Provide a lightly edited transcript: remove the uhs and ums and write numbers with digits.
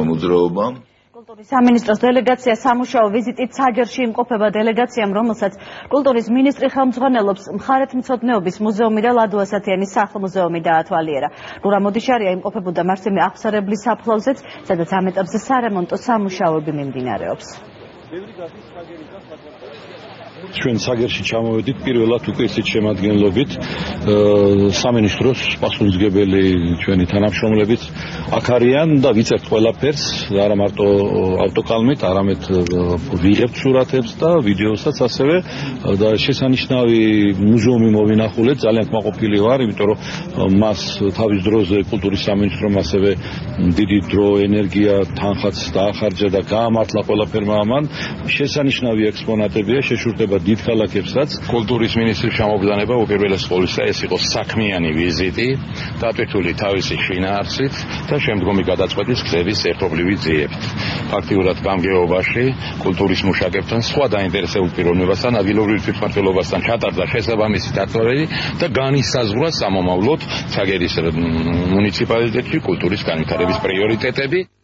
მოძრაობა. კულტურის სამინისტროს დელეგაცია სამუშაო ვიზიტით ცაგერში იმყოფება. დელეგაციამ, რომელსაც კულტურის მინისტრი ხელმძღვანელობს, მხარეთმცოდნეობის მუზეუმი და ლადო ასათიანის სახლ-მუზეუმი დაათვალიერა. რურა მოდიშარია იმყოფებოდა მარცემი აღსარებლის საფლავზეც, სადაც ამ ეტაპზე სარემონტო სამუშაოები მიმდინარეობს. ჩვენ ცაგერში ჩამოვედით პირველად უკვე ისეთ შემადგენლობით სამინისტროს პასუხისმგებელი ჩვენი თანამშრომლებიც აქ არიან და ვიწერთ ყველაფერს, არა მარტო ავტოკალმით, არამედ ვიღებთ სურათებს და ვიდეოსაც ასევე და შესანიშნავი მუზეუმი მოვინახულეთ, ძალიან კმაყოფილი ვარ, იმიტომ რომ მას თავის დროზე კულტურის სამინისტრომ ასევე დიდი დრო, ენერგია, თანხაც დაახარჯა და გაამართლა ყველაფერმა ამან. შესანიშნავი ექსპონატებია, შეშურდება დიდ ქალაქებსაც. კულტურის მინისტრის ჩამოგზანება უპირველეს ყოვლისა ეს იყო საქმიანი ვიზიტი, დატვირთული თავისი შინაარსით და შემდგომი გადაწყვეტის გზების ერთობლივი ძიებით. ფაქტიურად გამგეობაში კულტურის მუშაკებთან, სხვა დაინტერესებულ პიროვნებასთან, ადგილობრივ თვითმმართველობასთან ჩატარდა შესაბამისი დაწვრილი და განისაზღვრა სამომავლოდ ცაგერის მუნიციპალიტეტში კულტურის განვითარების პრიორიტეტები.